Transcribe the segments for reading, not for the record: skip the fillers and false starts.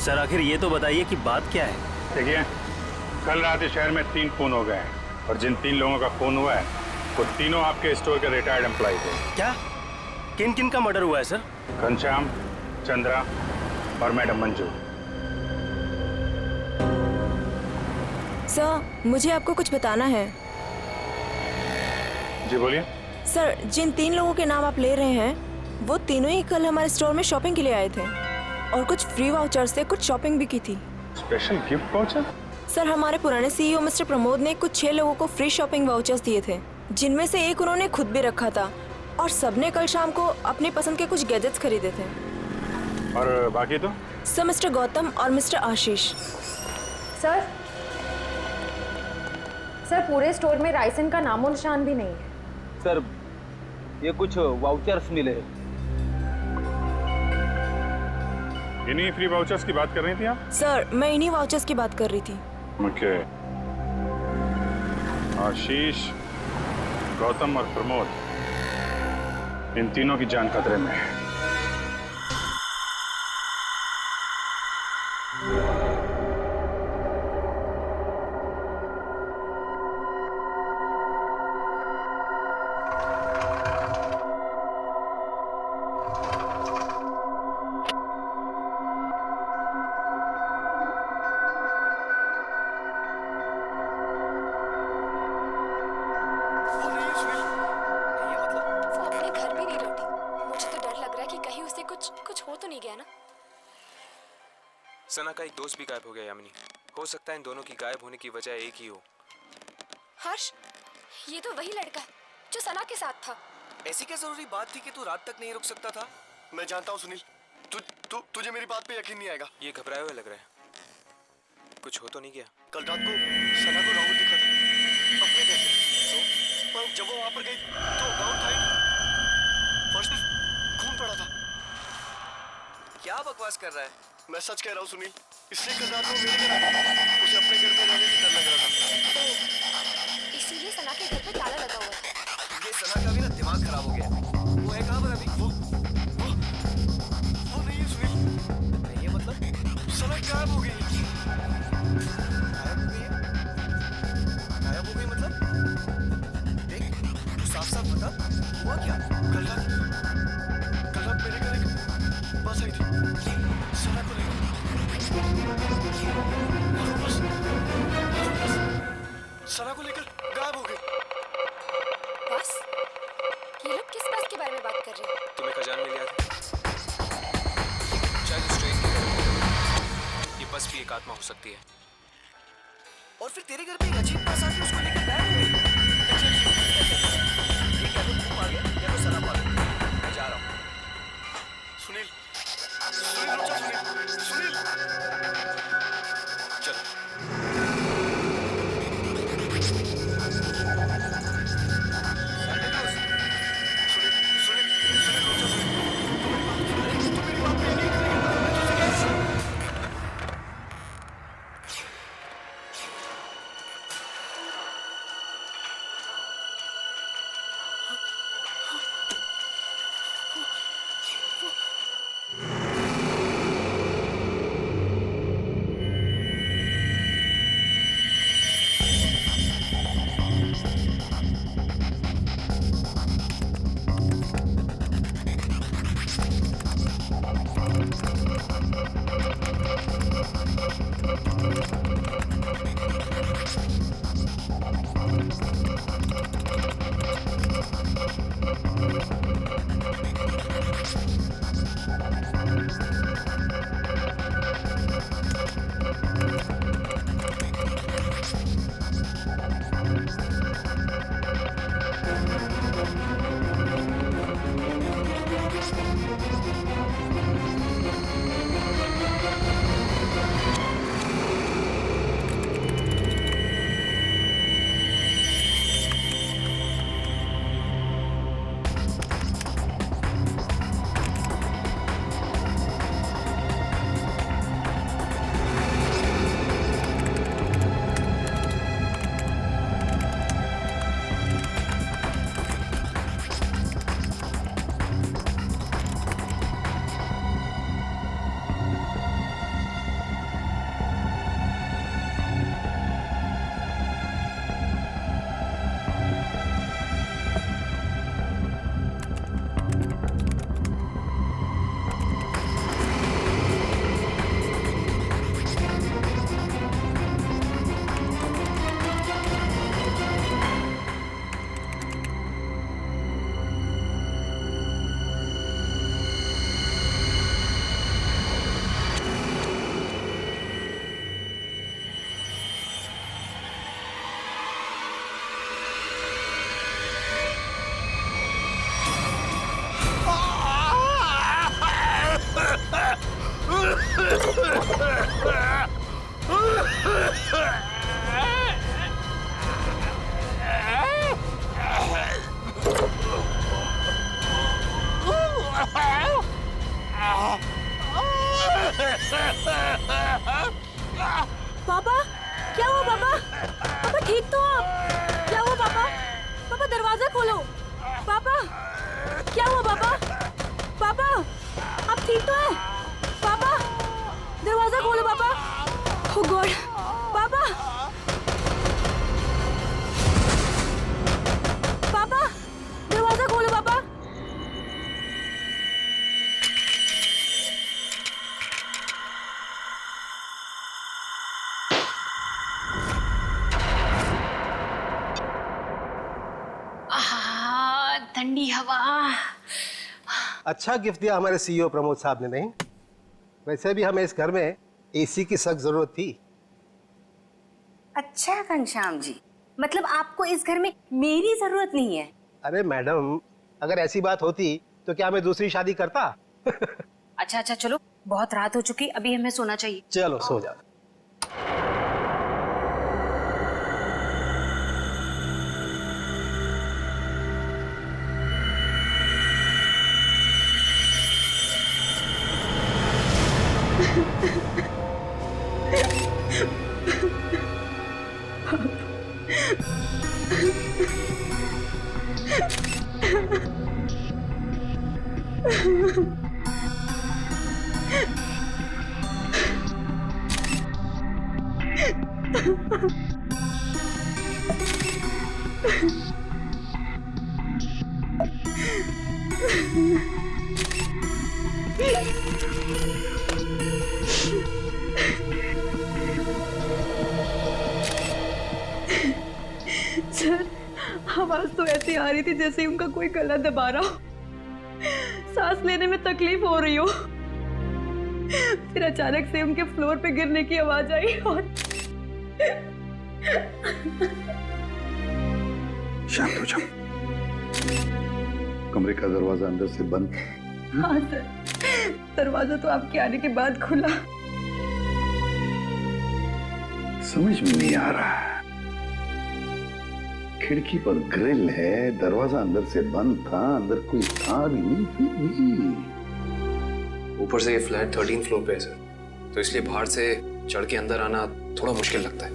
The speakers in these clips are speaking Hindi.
सर आखिर ये तो बताइए कि बात क्या है? देखिए, कल रात इस शहर में 3 खून हो गए हैं और जिन 3 लोगों का खून हुआ है वो तीनों आपके स्टोर के रिटायर्ड एम्प्लॉय थे। क्या? किन किन का मर्डर हुआ है सर? घनश्याम, चंद्रा और मैडम मंजू। सर, मुझे आपको कुछ बताना है। जी बोलिए। सर, जिन 3 लोगों के नाम आप ले रहे हैं वो तीनों ही कल हमारे स्टोर में शॉपिंग के लिए आए थे और कुछ फ्री वाउचर से कुछ शॉपिंग भी की थी। Special gift voucher? सर, हमारे पुराने सीईओ मिस्टर प्रमोद ने कुछ 6 लोगों को फ्री शॉपिंग वाउचर्स दिए थे, जिनमें से एक उन्होंने खुद भी रखा था और सबने कल शाम को अपनी पसंद के कुछ गैजेट्स खरीदे थे। और बाकी तो? सर, मिस्टर गौतम और मिस्टर आशीष। सर पूरे स्टोर में राइसन का नामो निशान भी नहीं है। सर, ये कुछ वाउचर्स मिले। इन्हीं फ्री वाउचर्स की बात कर रही थी आप? सर, मैं इन्हीं वाउचर्स की बात कर रही थी। ओके। आशीष, गौतम और प्रमोद, इन तीनों की जान खतरे में है। सना का एक दोस्त भी गायब हो गया यामिनी। हो सकता है इन दोनों की गायब होने की वजह एक ही हो। हर्ष, ये तो वही लड़का है जो सना के साथ था। ऐसी क्या जरूरी बात थी कि तू रात तक नहीं रुक सकता था? मैं जानता हूँ सुनील, तुझे मेरी बात पे यकीन नहीं आएगा। ये घबराए हुए लग रहा है। कुछ हो तो नहीं गया? कल रात को सना को राहुल दिखा था अपने घर पे। तो जब वो वहां पर गई तो राहुल था ही नहीं। फर्श पर खून पड़ा था। क्या बकवास कर रहा है? मैं सच कह रहा हूँ सुनील, इसलिए कल रात को मेरे घर उसे अपने घर में रहने से डर लग रहा था। तो इसीलिए सना के घर पे ताला लगा हुआ था। ये सना का भी ना दिमाग खराब हो गया। वो है कहाँ पर अभी? वो नहीं है सुनील। ये मतलब सना गायब हो गई। गायब हो गई मतलब? देख, तू साफ साफ बता, हुआ क्या? कल रात मेरे घर एक बस आई थी सना को लेकर। सना को लेकर गायब हो गई। बस? ये लोग किस बस के बारे में बात कर रहे हैं? तुम्हें खजान मिल गया था? शायद उस ट्रेन की तरह ये बस भी एक आत्मा हो सकती है। और फिर तेरे घर पे एक अजीब बस आके उसको लेकर गायब हो गई। ये क्या तो तू आ गया या तो सना आ गई। मैं जा रहा हूँ। सुनील, रुक जा सुनील। चलो। ठीक तो आप? क्या हुआ पापा? पापा दरवाजा खोलो। पापा क्या हुआ पापा? पापा आप ठीक तो है? पापा दरवाजा खोलो पापा। ओह गॉड पापा। पापा दरवाजा खोलो पापा। ठंडी हवा। अच्छा गिफ्ट दिया हमारे सीईओ प्रमोद साहब ने, नहीं? वैसे भी हमें इस घर में एसी की सख्त जरूरत थी। अच्छा घनश्याम जी, मतलब आपको इस घर में मेरी जरूरत नहीं है? अरे मैडम, अगर ऐसी बात होती तो क्या मैं दूसरी शादी करता? अच्छा चलो, बहुत रात हो चुकी, अभी हमें सोना चाहिए। चलो सो जाओ। सर आवाज तो ऐसी आ रही थी जैसे उनका कोई गला दबा रहा हो, सांस लेने में तकलीफ हो रही हो। फिर अचानक से उनके फ्लोर पे गिरने की आवाज आई और शांत हो जाओ। कमरे का दरवाजा अंदर से बंद। हाँ सर, दरवाजा तो आपके आने के बाद खुला। समझ में नहीं आ रहा। खिड़की पर ग्रिल है, दरवाजा अंदर से बंद था, अंदर कोई था भी नहीं, फिर भी। ऊपर से ये फ्लैट 13 फ्लोर पे है सर, तो इसलिए बाहर से चढ़ के अंदर आना थोड़ा मुश्किल लगता है।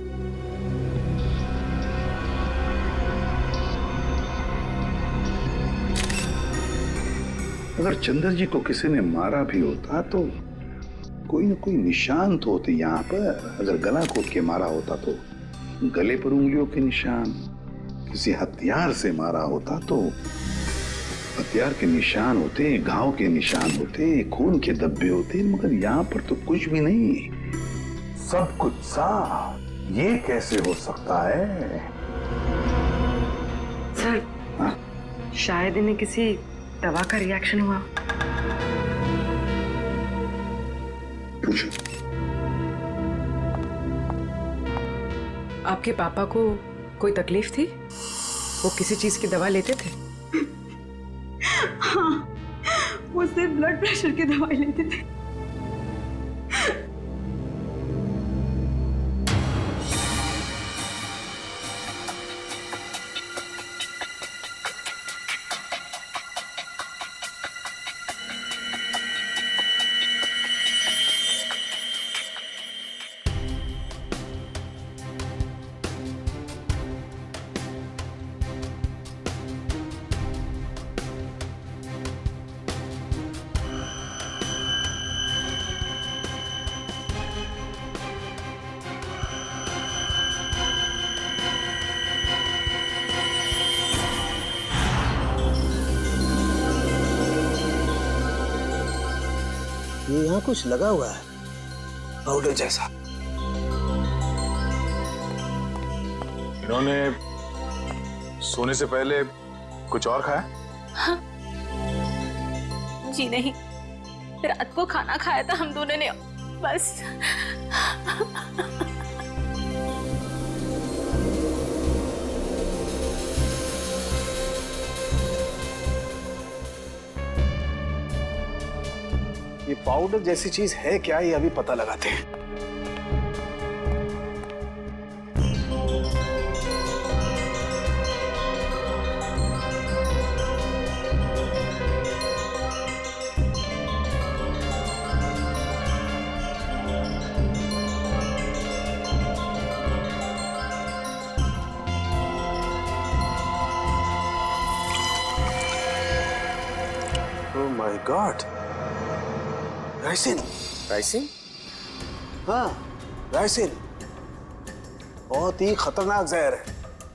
अगर चंद्र जी को किसी ने मारा भी होता तो कोई न कोई निशान तो होते यहाँ पर। अगर गला घोट के मारा होता तो गले पर उंगलियों के निशान, किसी हथियार से मारा होता तो हथियार के निशान होते, घाव के निशान होते, खून के धब्बे होते, मगर यहाँ पर तो कुछ भी नहीं, सब कुछ साफ। ये कैसे हो सकता है? सर हाँ? शायद इन्हें किसी दवा का रिएक्शन हुआ। पूछो। आपके पापा को कोई तकलीफ थी? वो किसी चीज की दवा लेते थे? हाँ, वो सिर्फ ब्लड प्रेशर की दवाई लेते थे। ये यहाँ कुछ लगा हुआ है, पाउडर जैसा। इन्होंने सोने से पहले कुछ और खाया? हाँ। जी नहीं, रात को खाना खाया था हम दोनों ने, बस। ये पाउडर जैसी चीज है क्या, ये अभी पता लगाते हैं। My God, ricin. राइसिन? हाँ, राइसिन बहुत ही खतरनाक जहर है।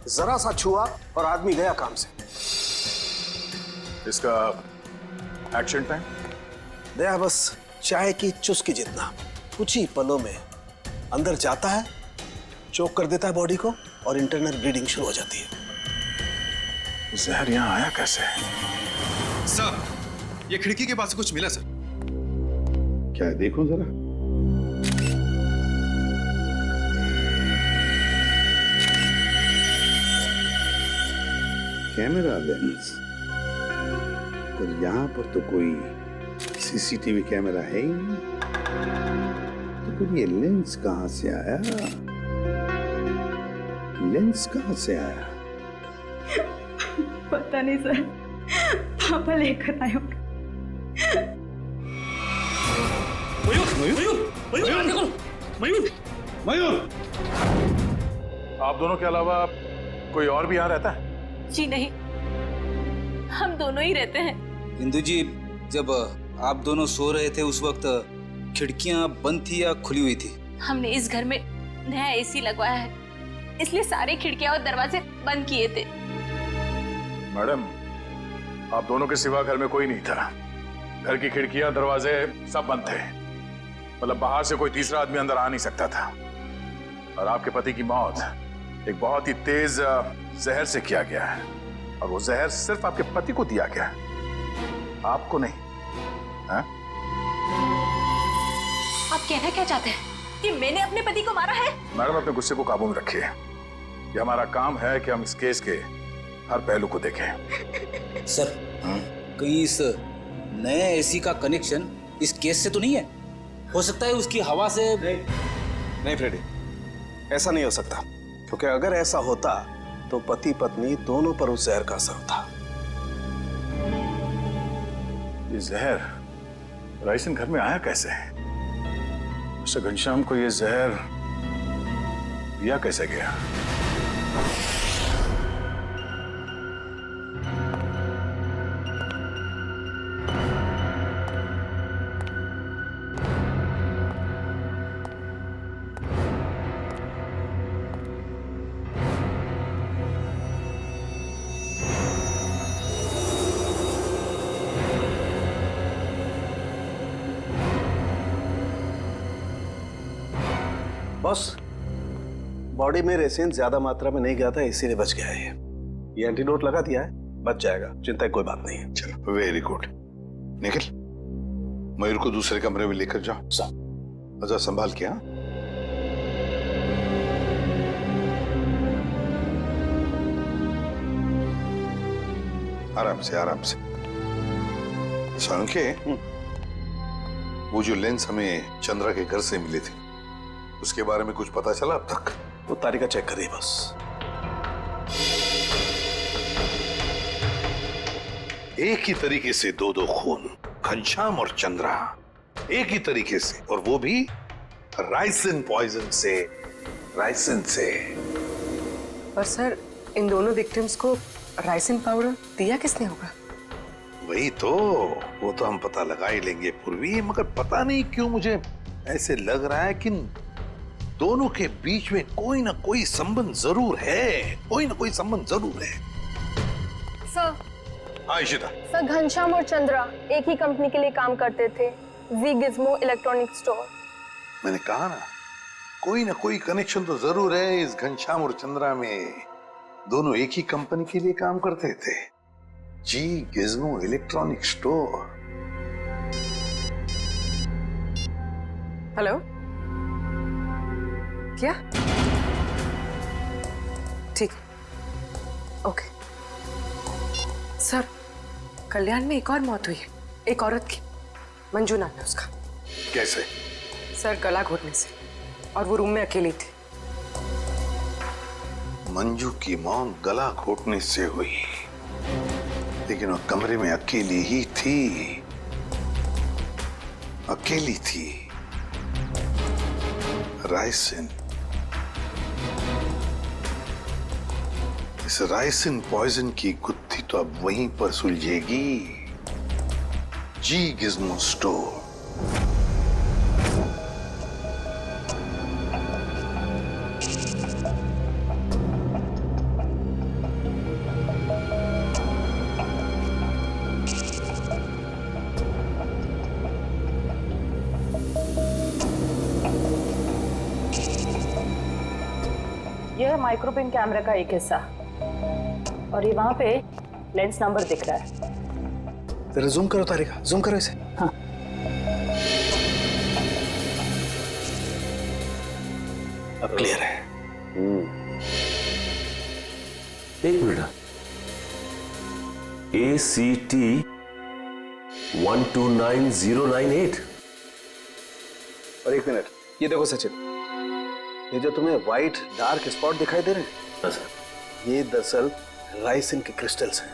जरा सा छुआ और आदमी गया काम से। इसका एक्शन टाइम? दया बस चाय की चुस्की जितना, कुछ ही पलों में अंदर जाता है, चोक कर देता है बॉडी को और इंटरनल ब्लीडिंग शुरू हो जाती है। जहर यहाँ आया कैसे? सर, ये खिड़की के पास से कुछ मिला सर। क्या है, देखो जरा। कैमरा लेंस, पर यहाँ पर तो कोई सीसीटीवी कैमरा है ही नहीं। तो फिर ये लेंस कहाँ से आया? लेंस कहाँ से आया? पता नहीं सर, पापा लेकर आए होंगे। मयूर, आप दोनों के अलावा कोई और भी यहाँ रहता है? जी नहीं, हम दोनों ही रहते हैं। इंदु जी, जब आप दोनों सो रहे थे उस वक्त खिड़कियां बंद थी या खुली हुई थी? हमने इस घर में नया एसी लगवाया है, इसलिए सारे खिड़कियां और दरवाजे बंद किए थे। मैडम, आप दोनों के सिवा घर में कोई नहीं था। घर की खिड़कियां, दरवाजे सब बंद थे। मतलब बाहर से कोई तीसरा आदमी अंदर आ नहीं सकता था। और आपके पति की मौत एक बहुत ही तेज जहर से किया गया है, और वो जहर सिर्फ आपके पति को दिया गया है, आपको नहीं। हाँ? आप कहना क्या चाहते हैं कि मैंने अपने पति को मारा है? मैडम, अपने गुस्से को काबू में रखिए। ये हमारा काम है कि हम इस केस के हर पहलू को देखें। सर, कहीं इस नए एसी का कनेक्शन इस केस से तो नहीं है? हो सकता है उसकी हवा से। नहीं फ्रेडी, ऐसा नहीं हो सकता, क्योंकि अगर ऐसा होता तो पति पत्नी दोनों पर उस जहर का असर होता। ये जहर राइसन घर में आया कैसे? मिस्टर घनश्याम को ये जहर दिया कैसे गया? बॉस, बॉडी में रेसिन ज्यादा मात्रा में नहीं गया था, इसीलिए बच गया है। ये एंटीडोट लगा दिया है, बच जाएगा, चिंता की कोई बात नहीं है। चलो, वेरी गुड। निखिल, मयूर को दूसरे कमरे में लेकर जाओ। अच्छा, संभाल के। हाँ, आराम से, आराम से। सांके, वो जो लेंस हमें चंद्रा के घर से मिले थे, उसके बारे में कुछ पता चला अब तक? वो तारिका चेक कर रही है बस। एक ही तरीके से दो खून, घनश्याम और चंद्रा, एक ही तरीके से, और वो भी राइसिन पॉइजन से। राइसिन से। पर सर, इन दोनों विक्टिम्स को राइसिन पाउडर दिया किसने होगा? वही तो, वो तो हम पता लगा ही लेंगे पूर्वी, मगर पता नहीं क्यों मुझे ऐसे लग रहा है कि दोनों के बीच में कोई ना कोई संबंध जरूर है, कोई ना कोई संबंध जरूर है। सर, हाँ इशिता। सर, घनश्याम और चंद्रा एक ही कंपनी के लिए काम करते थे, जी गिज़्मो इलेक्ट्रॉनिक स्टोर। मैंने कहा ना, कोई ना कोई कनेक्शन तो जरूर है इस घनश्याम और चंद्रा में। दोनों एक ही कंपनी के लिए काम करते थे, जी गिज़्मो इलेक्ट्रॉनिक स्टोर। हेलो, क्या? ठीक, ओके। सर, कल्याण में एक और मौत हुई है, एक औरत की, मंजू नाम है उसका। कैसे? सर, गला घोटने से, और वो रूम में अकेली थी। मंजू की मौत गला घोटने से हुई, लेकिन वो कमरे में अकेली ही थी, अकेली थी। राइसिन, इस राइसिन पॉइजन की गुत्थी तो अब वहीं पर सुलझेगी। जी गिज़्मो स्टोर। यह है माइक्रोपिन कैमरा का एक हिस्सा और ये वहां पे लेंस नंबर दिख रहा है। जरा जूम करो तारिका, जूम करो इसे। हाँ। अब क्लियर है। एक मिनट, ACT 129098। और एक मिनट, ये देखो सचिन, ये जो तुम्हें व्हाइट डार्क स्पॉट दिखाई दे रहे हैं, ये दरअसल राइसिन के क्रिस्टल्स हैं।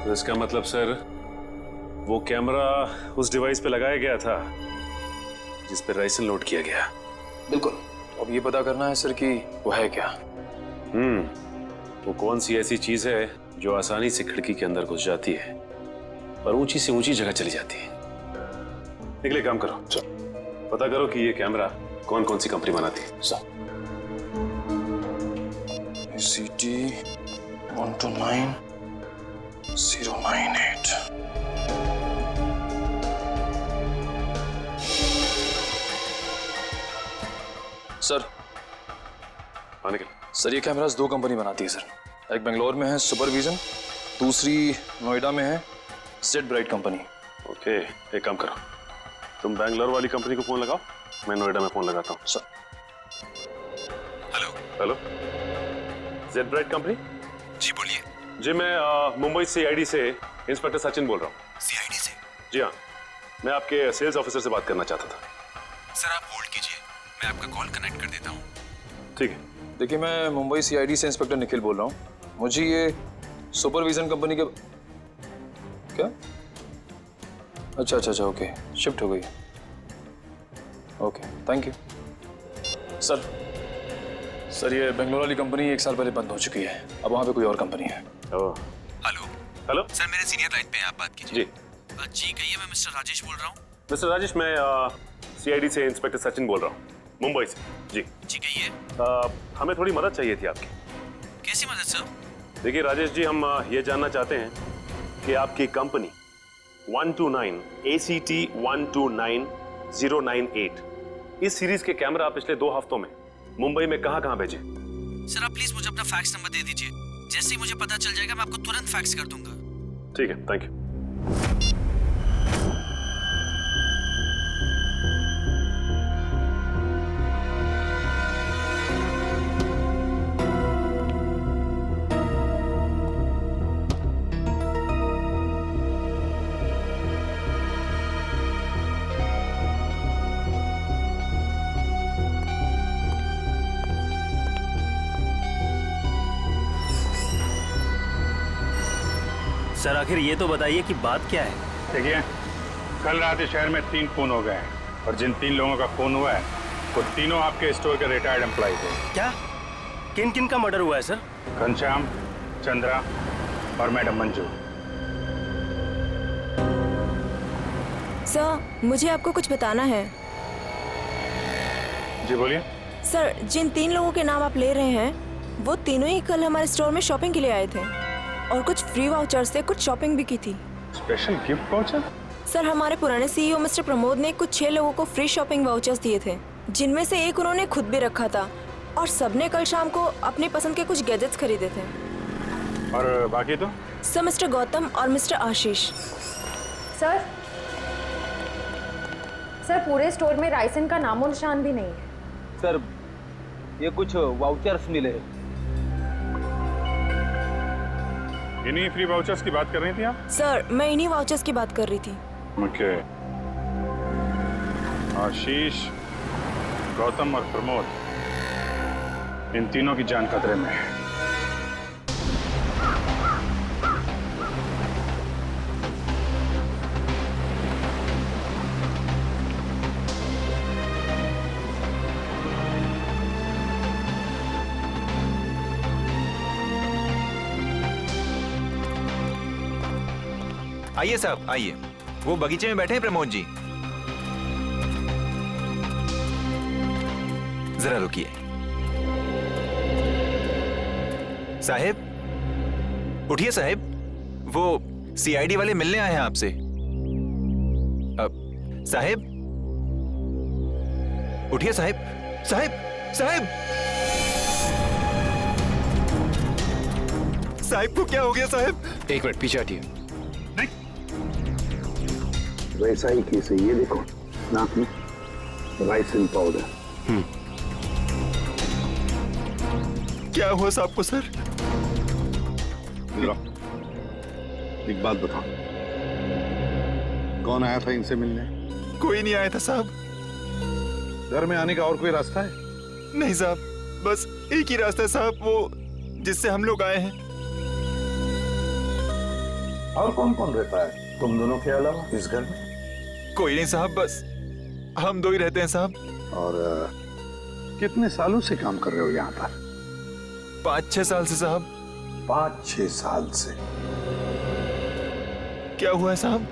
तो इसका मतलब सर, वो कैमरा उस डिवाइस पे लगाया गया था जिस पे राइसिन लोड किया गया। बिल्कुल। अब ये पता करना है सर कि वो है क्या। वो कौन सी ऐसी चीज है जो आसानी से खिड़की के अंदर घुस जाती है और ऊंची से ऊंची जगह चली जाती है। निकले, काम करो, पता करो कि ये कैमरा कौन कौन सी कंपनी बनाती है। ACT 129098। सर, सर ये कैमरास दो कंपनी बनाती है सर। एक बेंगलोर में है सुपरविजन, दूसरी नोएडा में है सेट ब्राइट कंपनी। ओके, एक काम करो, तुम बैंगलोर वाली कंपनी को फोन लगाओ, मैं नोएडा में फोन लगाता हूँ। Sir. Hello, Z Bright company? जी बोलिए। जी, मैं मुंबई CID से इंस्पेक्टर सचिन बोल रहा हूँ। CID से? जी हाँ, मैं आपके सेल्स ऑफिसर से बात करना चाहता था। सर आप होल्ड कीजिए, मैं आपका कॉल कनेक्ट कर देता हूँ। ठीक है। देखिए, मैं मुंबई CID से इंस्पेक्टर निखिल बोल रहा हूँ। मुझे ये सुपरविजन कंपनी के क्या? अच्छा, ओके, शिफ्ट हो गई। Okay, thank you. सर ये बेंगलोर वाली कंपनी 1 साल पहले बंद हो चुकी है, अब वहाँ पे कोई और कंपनी है। हेलो सर, मेरे सीनियर लाइन पे आप बात कीजिए। जी जी कहिए, मैं मिस्टर राजेश बोल रहा हूँ। मिस्टर राजेश, मैं CID से इंस्पेक्टर सचिन बोल रहा हूँ, मुंबई से। जी कहिए। हमें थोड़ी मदद चाहिए थी आपकी। कैसी मदद सर? देखिए राजेश जी, हम ये जानना चाहते हैं कि आपकी कंपनी 129 ACT 129098 इस सीरीज के कैमरा पिछले 2 हफ्तों में मुंबई में कहां भेजे? सर आप प्लीज मुझे अपना फैक्स नंबर दे दीजिए, जैसे ही मुझे पता चल जाएगा मैं आपको तुरंत फैक्स कर दूंगा। ठीक है, थैंक यू। सर आखिर ये तो बताइए कि बात क्या है? देखिए, कल रात इस शहर में 3 खून हो गए हैं और जिन 3 लोगों का खून हुआ है वो तीनों आपके स्टोर के रिटायर्ड एम्प्लॉय थे। क्या? किन किन का मर्डर हुआ है सर? घनश्याम, चंद्रा और मैडम मंजू। सर, मुझे आपको कुछ बताना है। जी बोलिए। सर, जिन 3 लोगों के नाम आप ले रहे हैं वो तीनों ही कल हमारे स्टोर में शॉपिंग के लिए आए थे और कुछ फ्री वाउचर से कुछ शॉपिंग भी की थी। Special gift voucher? सर, हमारे पुराने CEO मिस्टर प्रमोद ने कुछ 6 लोगों को फ्री शॉपिंग वाउचर्स दिए थे, जिनमें से एक उन्होंने खुद भी रखा था और सबने कल शाम को अपनी पसंद के कुछ गैजेट्स खरीदे थे। और बाकी तो? सर, मिस्टर गौतम और मिस्टर आशीष। सर पूरे स्टोर में राइसन का नामो निशान भी नहीं है। सर ये कुछ वाउचर्स मिले। इन्हीं फ्री वाउचर्स की बात कर रही थी आप? सर, मैं इन्हीं वाउचर्स की बात कर रही थी। ओके। आशीष, गौतम और प्रमोद, इन तीनों की जान खतरे में है। आइए साहब आइए, वो बगीचे में बैठे हैं प्रमोद जी। जरा रुकिए। साहब उठिए साहब, वो सीआईडी वाले मिलने आए हैं आपसे। साहब उठिए साहब। साहब साहब साहब को क्या हो गया साहब? एक मिनट पीछे हटिए। वैसा ही केस है ये, देखो नाक में राइसिन पाउडर। क्या हुआ साहब को सर? एक बात बताओ, कौन आया था इनसे मिलने? कोई नहीं आया था साहब। घर में आने का और कोई रास्ता है? नहीं साहब, बस एक ही रास्ता है साहब, वो जिससे हम लोग आए हैं। और कौन कौन रहता है तुम दोनों के अलावा इस घर में? कोई नहीं साहब, बस हम दो ही रहते हैं साहब। और कितने सालों से काम कर रहे हो यहाँ पर? 5-6 साल से साहब। 5-6 साल से? क्या हुआ है साहब?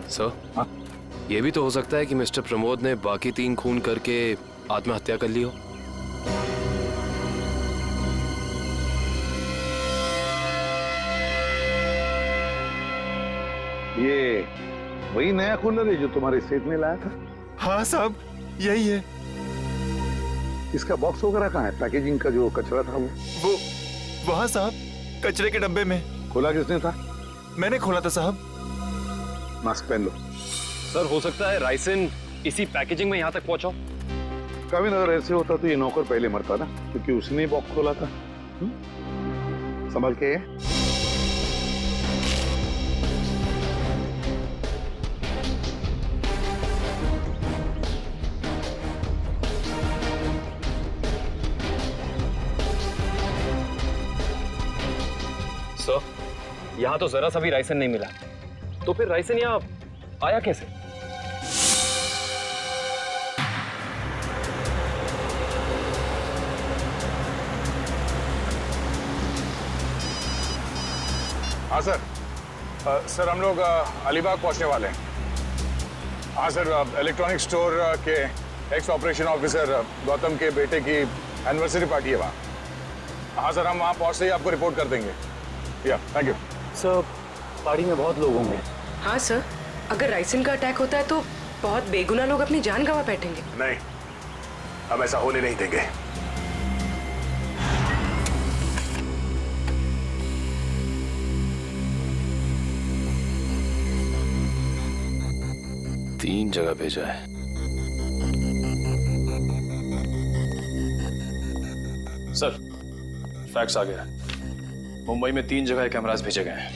सर, ये भी तो हो सकता है कि मिस्टर प्रमोद ने बाकी 3 खून करके आत्महत्या कर ली हो। ये वही नया कूलर है जो तुम्हारे सेठ ने लाया था? हाँ साहब, यही है। इसका बॉक्स वगैरह कहाँ है? पैकेजिंग का जो कचरा था वो वहाँ साहब, कचरे के डब्बे में। खोला किसने था? मैंने खोला था साहब। मास्क पहन लो। सर, हो सकता है राइसिन इसी पैकेजिंग में यहाँ तक पहुंचा। कभी अगर ऐसे होता तो ये नौकर पहले मरता ना, क्योंकि उसने ही बॉक्स खोला था। संभल के। सर, यहाँ तो जरा सा भी राइसन नहीं मिला, तो फिर राइसन यहाँ आया कैसे? हाँ सर। सर हम लोग अलीबाग पहुंचने वाले हैं। हाँ सर, इलेक्ट्रॉनिक स्टोर के एक्स ऑपरेशन ऑफिसर गौतम के बेटे की एनिवर्सरी पार्टी है वहाँ। हाँ सर, हम वहाँ पहुँचते ही आपको रिपोर्ट कर देंगे। या थैंक यू सर। पार्टी में बहुत लोग होंगे। हाँ सर, अगर राइसिन का अटैक होता है तो बहुत बेगुनाह लोग अपनी जान गंवा बैठेंगे। नहीं, हम ऐसा होने नहीं देंगे। तीन जगह भेजा है। सर, फैक्स आ गया। मुंबई में 3 जगह कैमरास भेजे गए हैं।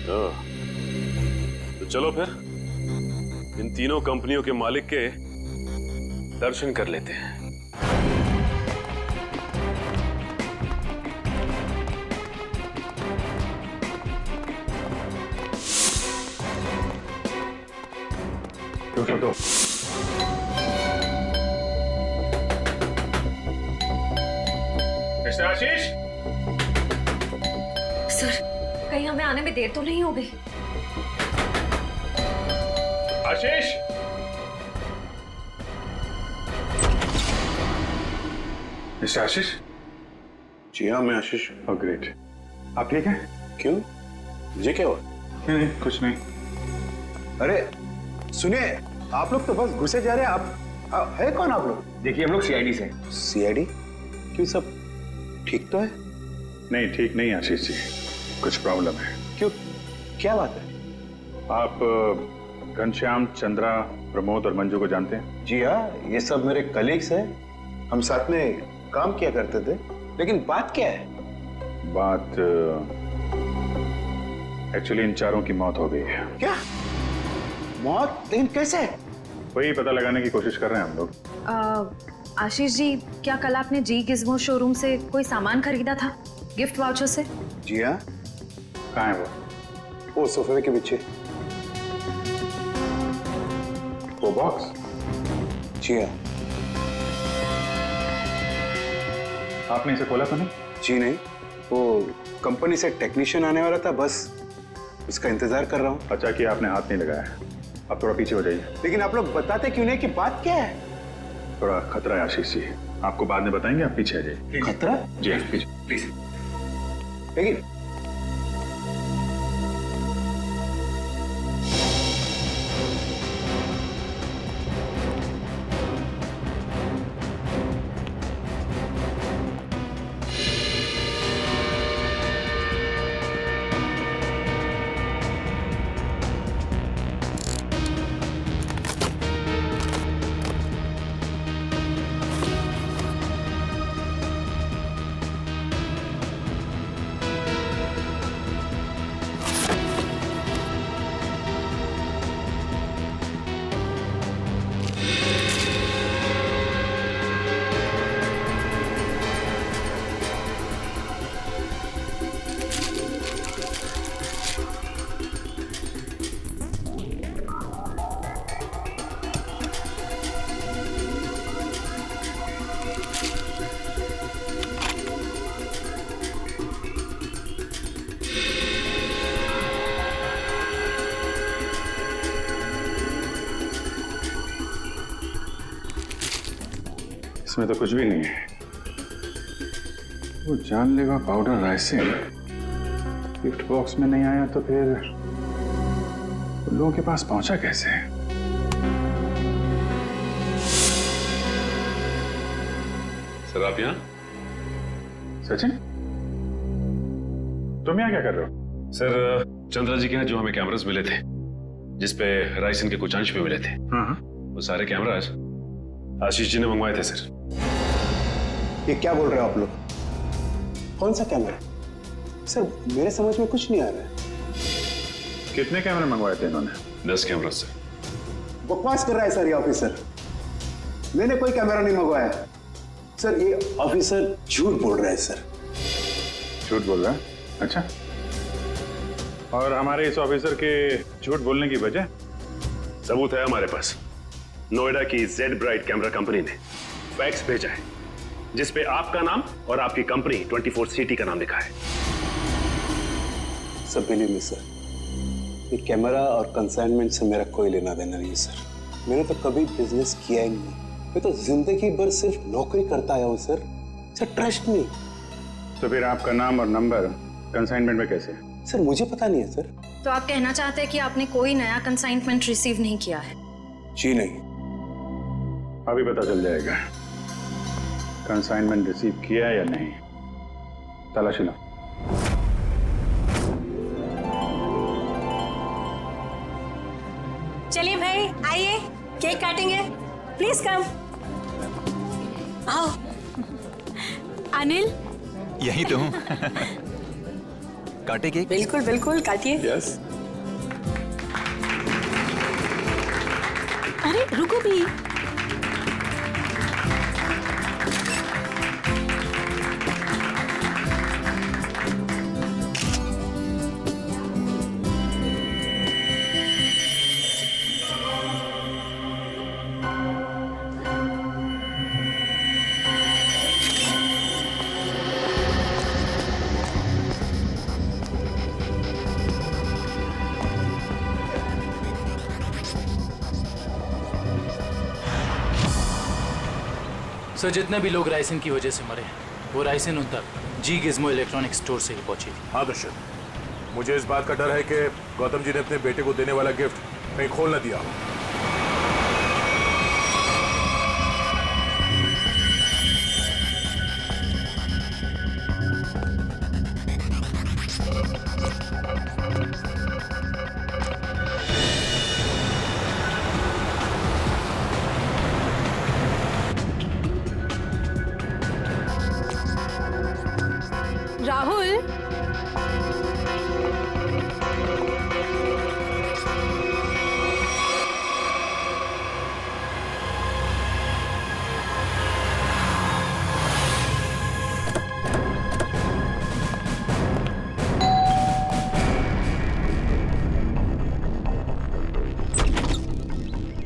तो चलो फिर इन तीनों कंपनियों के मालिक के दर्शन कर लेते हैं। तो मिस्टर आशीष, सर, कहीं हमें आने में देर तो नहीं हो गई? आशीष, मिस्टर आशीष। जी हाँ, मैं आशीष। Oh great. आप ठीक हैं? क्यों, मुझे क्या हुआ? नहीं, कुछ नहीं। अरे सुनिए, आप लोग तो बस घुसे जा रहे हैं। आप है कौन आप लोग? देखिए, हम लोग सीआईडी से। सीआईडी? क्यों, सब ठीक तो है? नहीं, ठीक नहीं आशीष जी, कुछ प्रॉब्लम है। क्यों, क्या बात है? आप घनश्याम, चंद्रा, प्रमोद और मंजू को जानते हैं? जी हाँ, ये सब मेरे कलीग्स हैं। हम साथ में काम किया करते थे। लेकिन बात क्या है? बात एक्चुअली इन चारों की मौत हो गई है। क्या मौत? लेकिन कैसे? वही पता लगाने की कोशिश कर रहे हैं हम लोग। आशीष जी, क्या कल आपने जी गिज़्मो शोरूम से कोई सामान खरीदा था गिफ्ट वाउचर से? जी हाँ। कहाँ है वो सोफे के पीछे। वो बॉक्स? जी हाँ। आपने इसे खोला तो नहीं? जी नहीं, वो कंपनी से टेक्नीशियन आने वाला था, बस उसका इंतजार कर रहा हूँ। अच्छा कि आपने हाथ नहीं लगाया। अब थोड़ा पीछे हो जाइए। लेकिन आप लोग बताते क्यों नहीं कि बात क्या है? थोड़ा खतरा है आशीष जी, आपको बाद में बताएंगे, आप पीछे आ जाइए। खतरा? जी पीछे प्लीज। लेकिन इसमें तो कुछ भी नहीं है। वो जानलेवा पाउडर राइसिन गिफ्ट बॉक्स में नहीं आया तो फिर उन लोगों के पास पहुंचा कैसे? सर आप यहाँ? सचिन, तुम यहाँ क्या कर रहे हो? सर चंद्रा जी के यहाँ जो हमें कैमरास मिले थे जिसपे राइसिन के कुछ अंश भी मिले थे, वो सारे कैमरास आशीष जी ने मंगवाए थे सर। ये क्या बोल रहे हो आप लोग? कौन सा कैमरा? सर मेरे समझ में कुछ नहीं आ रहा है। कितने कैमरे मंगवाए थे इन्होंने? 10 कैमरा सर। बकवास कर रहा है सर ये ऑफिसर। मैंने कोई कैमरा नहीं मंगवाया। सर ये ऑफिसर झूठ बोल रहा है सर। झूठ बोल रहा है? अच्छा, और हमारे इस ऑफिसर के झूठ बोलने की वजह? सबूत है हमारे पास। नोएडा की जेड ब्राइट कैमरा कंपनी ने फैक्स भेजा है जिसपे आपका नाम और आपकी कंपनी 24 सिटी का नाम लिखा है। सब बिलीव मी सर, ये कैमरा और कंसाइनमेंट से मेरा कोई लेना देना नहीं सर। मैंने तो कभी बिजनेस किया ही नहीं। मैं तो जिंदगी भर सिर्फ नौकरी करता आया हूँ सर। Sir trust me. तो फिर आपका नाम और नंबर कंसाइनमेंट में कैसे? सर मुझे पता नहीं है सर। तो आप कहना चाहते हैं कि आपने कोई नया कंसाइनमेंट रिसीव नहीं किया है? जी नहीं। अभी पता चल जाएगा कंसाइनमेंट रिसीव किया या नहीं। तलाशी लो। चलिए भाई आइए, केक काटेंगे। Please come. आओ। अनिल, यही तो हूँ। काटे केक? बिल्कुल बिल्कुल काटिए। यस। अरे रुको भी। सर जितने भी लोग राइसिन की वजह से मरे वो राइसिन उन तक जी गिज़्मो इलेक्ट्रॉनिक स्टोर से ही पहुंची थी। हाँ दर्शन, मुझे इस बात का डर है कि गौतम जी ने अपने बेटे को देने वाला गिफ्ट कहीं खोल न दिया। राहुल,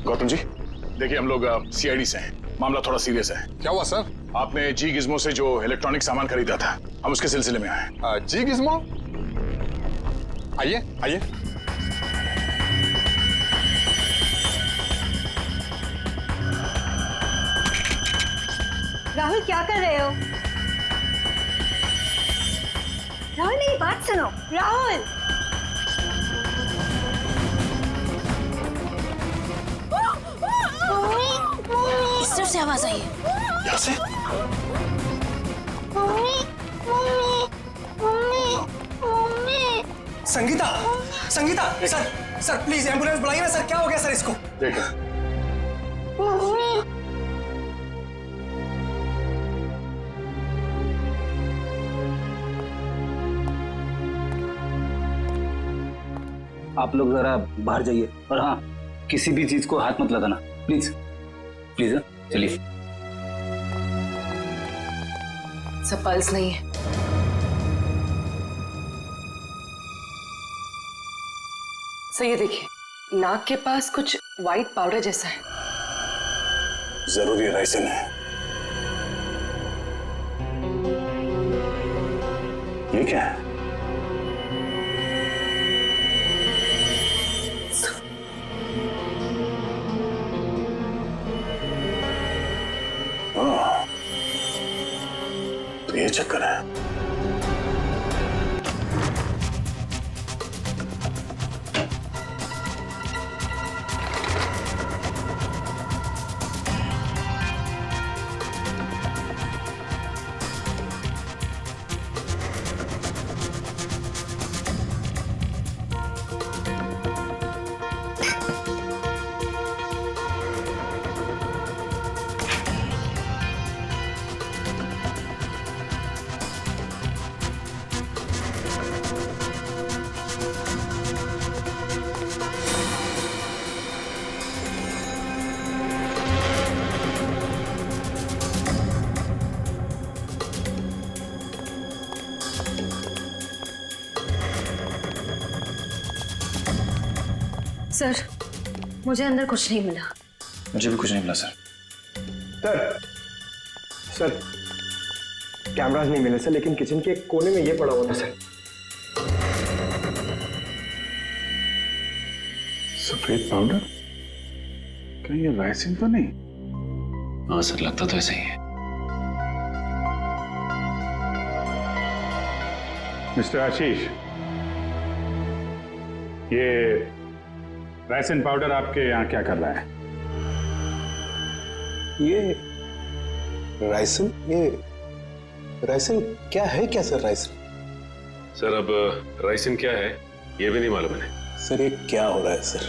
गौतम जी देखिए, हम लोग सीआईडी से हैं। मामला थोड़ा सीरियस है। क्या हुआ सर? आपने जी गिज़्मो से जो इलेक्ट्रॉनिक सामान खरीदा था, हम उसके सिलसिले में आए। जी गिज़्मो? आइए आइए। राहुल क्या कर रहे हो? राहुल मेरी बात सुनो। राहुल इस तरफ से आवाज आई है। यहाँ से? Sangeeta, Sangeeta, sir please ambulance बुलाइए ना सर। क्या हो गया सर इसको? देखो आप लोग जरा बाहर जाइए और हाँ, किसी भी चीज को हाथ मत लगाना प्लीज प्लीज। चलिए। सब पल्स नहीं है। सर ये देखिए, नाक के पास कुछ वाइट पाउडर जैसा है। जरूरी राइसन है। ये क्या है? तो ये चक्कर है। सर, मुझे अंदर कुछ नहीं मिला। मुझे भी कुछ नहीं मिला सर। सर कैमरास नहीं मिले सर, लेकिन किचन के कोने में ये पड़ा हुआ था सर। सफेद पाउडर? कहीं ये राइसिन तो नहीं? हाँ सर, लगता तो ऐसा ही है। मिस्टर आशीष, ये राइसिन पाउडर आपके यहाँ क्या कर रहा है? ये राइसन क्या है? क्या सर राइसन? सर अब राइसन क्या है ये भी नहीं मालूम है। सर ये क्या हो रहा है सर?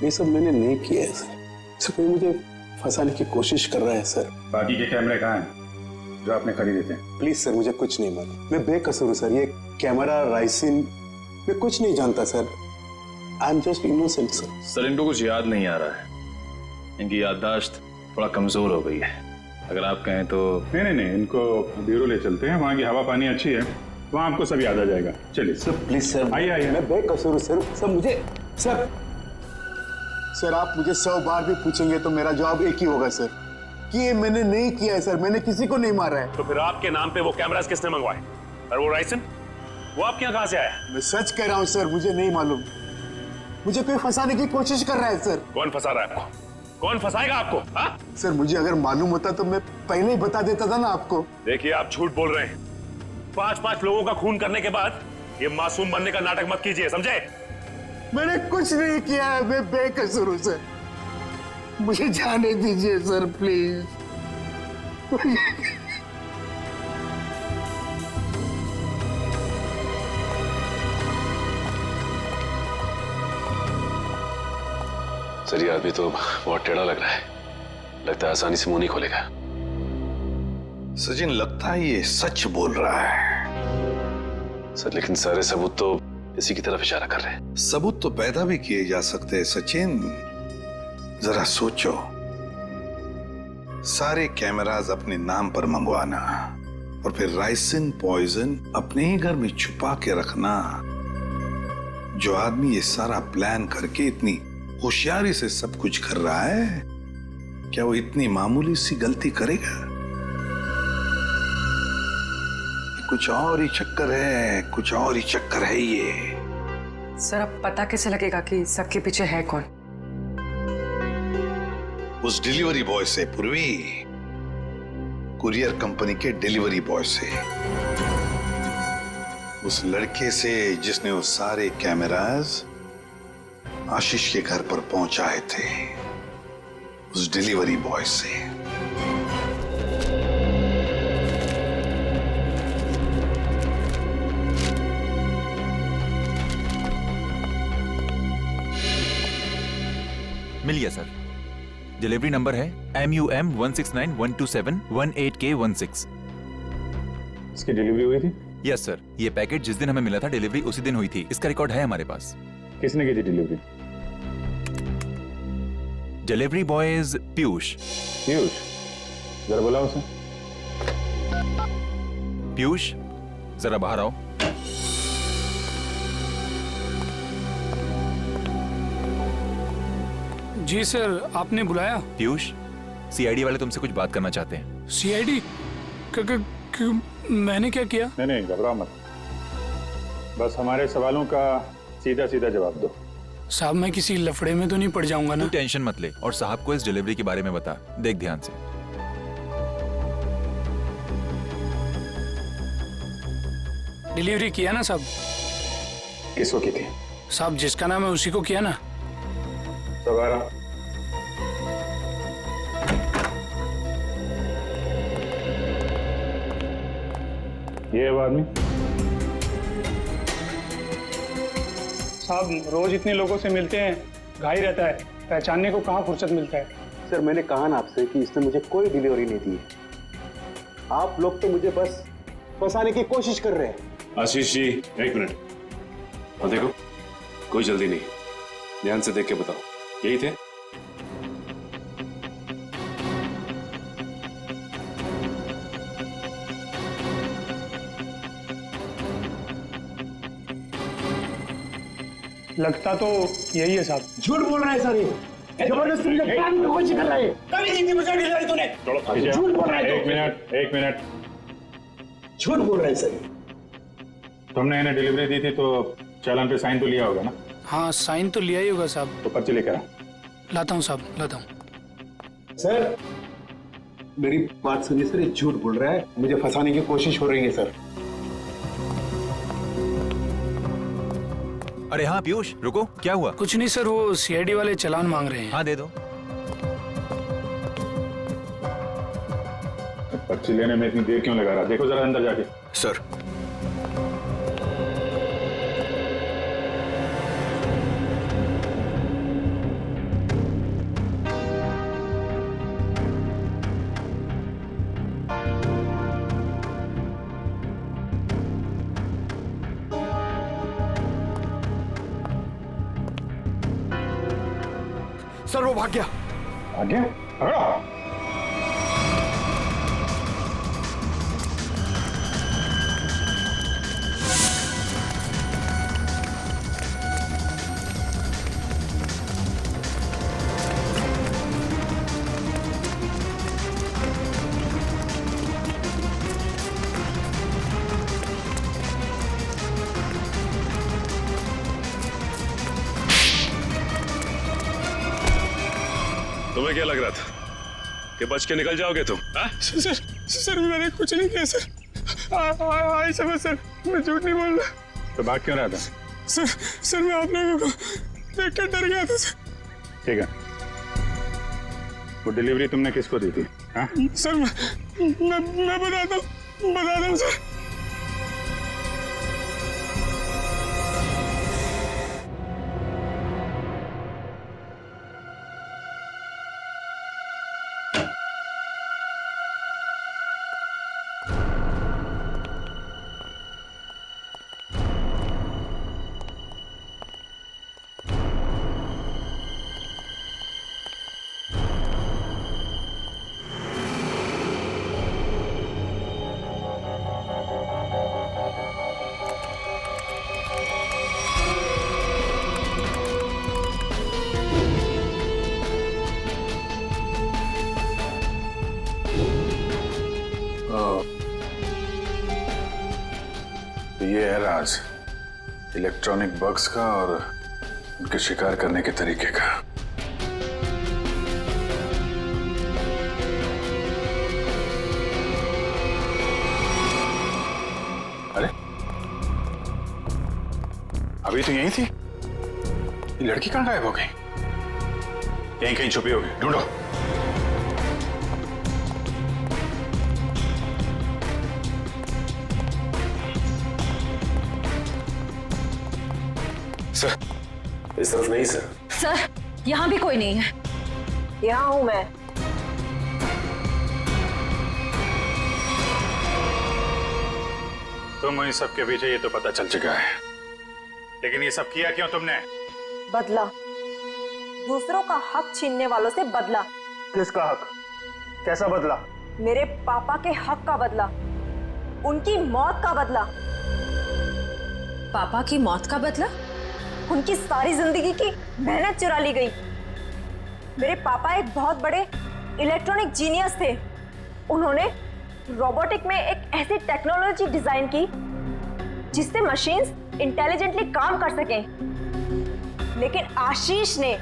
ये सब मैंने नहीं किया है सर। सर कोई मुझे फंसाने की कोशिश कर रहा है सर। बाकी के कैमरे कहाँ हैं जो आपने खरीदे थे? प्लीज सर, मुझे कुछ नहीं मालूम। मैं बेकसूर हूँ सर। ये कैमरा, राइसिन, मैं कुछ नहीं जानता sir. I am just innocent sir. Sir इनको कुछ याद नहीं आ रहा है, इनकी याददाश्त थोड़ा कमजोर हो गई है। अगर आप कहें तो। नहीं, इनको ब्यूरो ले चलते हैं, वहाँ की हवा पानी अच्छी है, वहाँ आपको सब याद आ जाएगा। चलिए सर प्लीज सर, आइए। मैं बेकसूर हूँ सर। सर मुझे सर आप मुझे 100 बार भी पूछेंगे तो मेरा जवाब एक ही होगा सर, कि ये मैंने नहीं किया है सर। मैंने किसी को नहीं मारा है। तो फिर आपके नाम पे वो कैमरास किसने मंगवाए? और वो राइसन, वो आपके यहाँ कहाँ से आया? मैं सच कह रहा हूँ सर, मुझे नहीं मालूम। मुझे कोई फंसाने की कोशिश कर रहा है सर। कौन फंसा रहा है आपको? कौन फंसाएगा आपको? हाँ? सर मुझे अगर मालूम होता तो मैं पहले ही बता देता था ना आपको। देखिए आप झूठ बोल रहे हैं। 5-5 लोगों का खून करने के बाद ये मासूम बनने का नाटक मत कीजिए, समझे? मैंने कुछ नहीं किया है, मैं बेकसूर हूं सर। मुझे जाने दीजिए सर प्लीज। सर ये आदमी तो बहुत टेढ़ा लग रहा है, लगता है आसानी से मुंह नहीं खोलेगा। सचिन, लगता है ये सच बोल रहा है। सर लेकिन सारे सबूत तो इसी की तरफ इशारा कर रहे हैं। सबूत तो पैदा भी किए जा सकते हैं सचिन। जरा सोचो, सारे कैमरास अपने नाम पर मंगवाना और फिर राइसिन पॉइजन अपने ही घर में छुपा के रखना। जो आदमी ये सारा प्लान करके इतनी होशियारी से सब कुछ कर रहा है, क्या वो इतनी मामूली सी गलती करेगा? कुछ और ही चक्कर है, कुछ और ही चक्कर है ये। सर अब पता कैसे लगेगा कि सबके पीछे है कौन? उस डिलीवरी बॉय से पूर्वी, कुरियर कंपनी के डिलीवरी बॉय से, उस लड़के से जिसने वो सारे कैमरास आशीष के घर पर पहुंचाए थे, उस डिलीवरी बॉय से। मिल गया सर। डिलीवरी नंबर है MUM 169127128K16। इसकी डिलीवरी हुई थी? यस सर, ये पैकेट जिस दिन हमें मिला था डिलीवरी उसी दिन हुई थी। इसका रिकॉर्ड है हमारे पास। किसने की थी delivery? Delivery boy is Piyush. Piyush, जरा बुलाओ उसे। पीयूष, जरा बाहर आओ। जी सर, आपने बुलाया? पीयूष, CID वाले तुमसे कुछ बात करना चाहते हैं। CID? मैंने क्या किया? नहीं, घबराओ मत, बस हमारे सवालों का सीधा सीधा जवाब दो। साहब मैं किसी लफड़े में तो नहीं पड़ जाऊंगा ना? तू टेंशन मत ले और साहब को इस डिलीवरी के बारे में बता। देख ध्यान से। डिलीवरी किया ना साहब? किसको की थी? साहब जिसका नाम है उसी को किया ना। सवारा ये है वो आदमी? साहब रोज इतने लोगों से मिलते हैं, घाई रहता है, पहचानने को कहाँ फुर्सत मिलता है। सर मैंने कहा ना आपसे कि इसने मुझे कोई डिलीवरी नहीं दी। आप लोग तो मुझे बस फंसाने की कोशिश कर रहे हैं। आशीष जी, एक मिनट। और देखो, कोई जल्दी नहीं, ध्यान से देख के बताओ, यही थे? लगता तो यही है साहब। झूठ बोल रहा है सर, ये जबरदस्ती मुझे पकड़ने की कोशिश कर रहा है। कभी नहीं मुझे डिलीवरी तूने। झूठ बोल रहा है। एक मिनट। झूठ बोल रहा है सर। तुमने इन्हें डिलीवरी दी थी तो चालान पे साइन तो लिया होगा ना? हाँ साइन तो लिया ही होगा साहब। तो पर्ची लेकर आ। लाता हूँ साहब, लाता हूँ। सर मेरी बात सुनिए सर, ये झूठ बोल रहा है, मुझे फंसाने की कोशिश हो रही है सर। अरे हाँ पीयूष, रुको, क्या हुआ? कुछ नहीं सर, वो CID वाले चालान मांग रहे हैं। हाँ दे दो। पर्ची लेने में इतनी देर क्यों लगा रहा? देखो जरा अंदर जाके। सर सर वो भाग गया। भाग गया? पकड़ो। तुम्हें क्या लग रहा था कि बच के निकल जाओगे तुम? सर मैंने कुछ नहीं किया सर। आई समझ सर, मैं झूठ नहीं बोल रहा। तो भाग क्यों रहा था? सर मैं आप लोगों को देख कर डर गया था सर। ठीक है, वो डिलीवरी तुमने किसको दी थी? हाँ? सर मैं बताता हूँ सर। तो ये है राज इलेक्ट्रॉनिक बग्स का और उनके शिकार करने के तरीके का। अरे अभी तो यही थी, ये लड़की कहां गायब हो गई? यहीं कहीं छुपी होगी, ढूंढो। सर इस तरफ नहीं सर। सर यहाँ भी कोई नहीं है। यहाँ हूं मैं। तुम इन सब के पीछे ये तो पता चल चुका है, लेकिन ये सब किया क्यों तुमने? बदला, दूसरों का हक छीनने वालों से बदला। किसका हक? कैसा बदला? मेरे पापा के हक का बदला, उनकी मौत का बदला। पापा की मौत का बदला? उनकी सारी जिंदगी की मेहनत चुरा ली गई। मेरे पापा एक बहुत बड़े इलेक्ट्रॉनिक जीनियस थे। उन्होंने रोबोटिक में एक ऐसी टेक्नोलॉजी डिजाइन की जिससे मशीन्स इंटेलिजेंटली काम कर सकें। लेकिन आशीष ने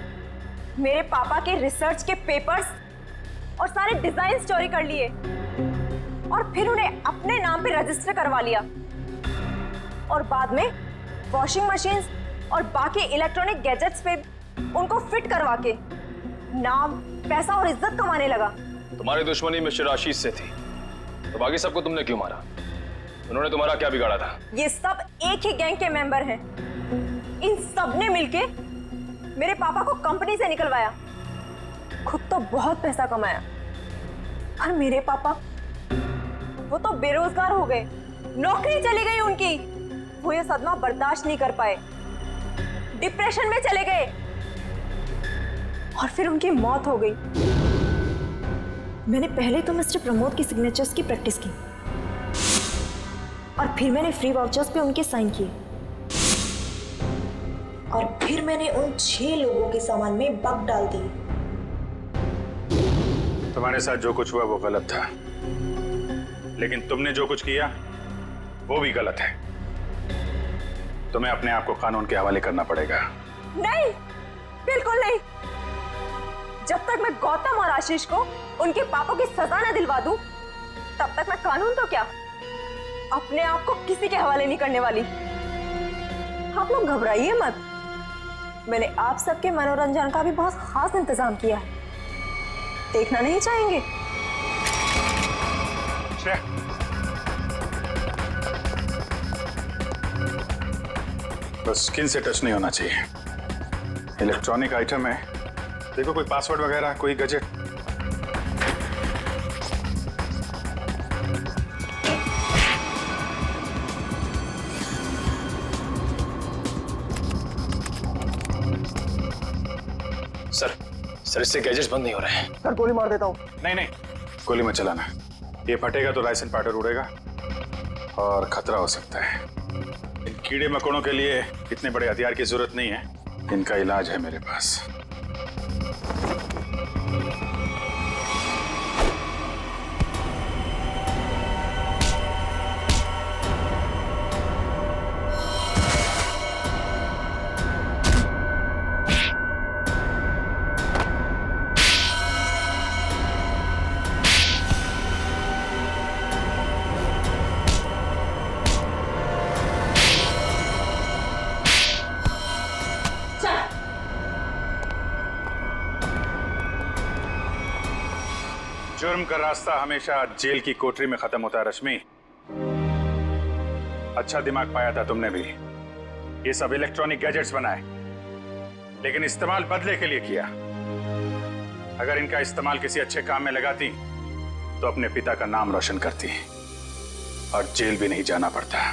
मेरे पापा के रिसर्च के पेपर्स और सारे डिजाइन चोरी कर लिए और फिर उन्हें अपने नाम पे रजिस्टर करवा लिया और बाद में वॉशिंग मशीन्स और बाकी इलेक्ट्रॉनिक गैजेट्स पे उनको फिट करवा के नाम, पैसा और इज्जत कमाने लगा। तुम्हारी दुश्मनी मिस्टर आशीष से थी, तो बाकी सबको तुमने क्यों मारा? उन्होंने तुम्हारा क्या बिगाड़ा था? ये सब एक ही गैंग के मेंबर हैं। इन सब ने मिलके मेरे पापा को कंपनी से निकलवाया। खुद तो बहुत पैसा कमाया, पर मेरे पापा वो तो बेरोजगार हो गए, नौकरी चली गई उनकी। वो ये सदमा बर्दाश्त नहीं कर पाए, डिप्रेशन में चले गए और फिर उनकी मौत हो गई। मैंने पहले तो मिस्टर प्रमोद की सिग्नेचर्स की प्रैक्टिस की और फिर मैंने फ्री वाउचर्स पे उनके साइन किए और फिर मैंने उन 6 लोगों के सामान में बग डाल दी। तुम्हारे साथ जो कुछ हुआ वो गलत था, लेकिन तुमने जो कुछ किया वो भी गलत है। तुम्हें अपने आप को कानून के हवाले करना पड़ेगा। नहीं, बिल्कुल नहीं। जब तक मैं गौतम और आशीष को उनके पापों की सजा न दिलवा दूं, तब तक मैं कानून तो क्या, अपने आप को किसी के हवाले नहीं करने वाली। आप लोग घबराइए मत, मैंने आप सबके मनोरंजन का भी बहुत खास इंतजाम किया है। देखना नहीं चाहेंगे? बस स्किन से टच नहीं होना चाहिए। इलेक्ट्रॉनिक आइटम है, देखो कोई पासवर्ड वगैरह, कोई गैजेट। सर इससे गैजेट्स बंद नहीं हो रहे हैं। सर गोली मार देता हूँ। नहीं नहीं, गोली मत चलाना। ये फटेगा तो राइसन पाउडर उड़ेगा और खतरा हो सकता है। इन कीड़े मकोड़ों के लिए इतने बड़े हथियार की जरूरत नहीं है, इनका इलाज है मेरे पास। जुर्म का रास्ता हमेशा जेल की कोठरी में खत्म होता है रश्मि। अच्छा दिमाग पाया था तुमने भी। ये सब इलेक्ट्रॉनिक गैजेट्स बनाए, लेकिन इस्तेमाल बदले के लिए किया। अगर इनका इस्तेमाल किसी अच्छे काम में लगाती तो अपने पिता का नाम रोशन करती और जेल भी नहीं जाना पड़ता।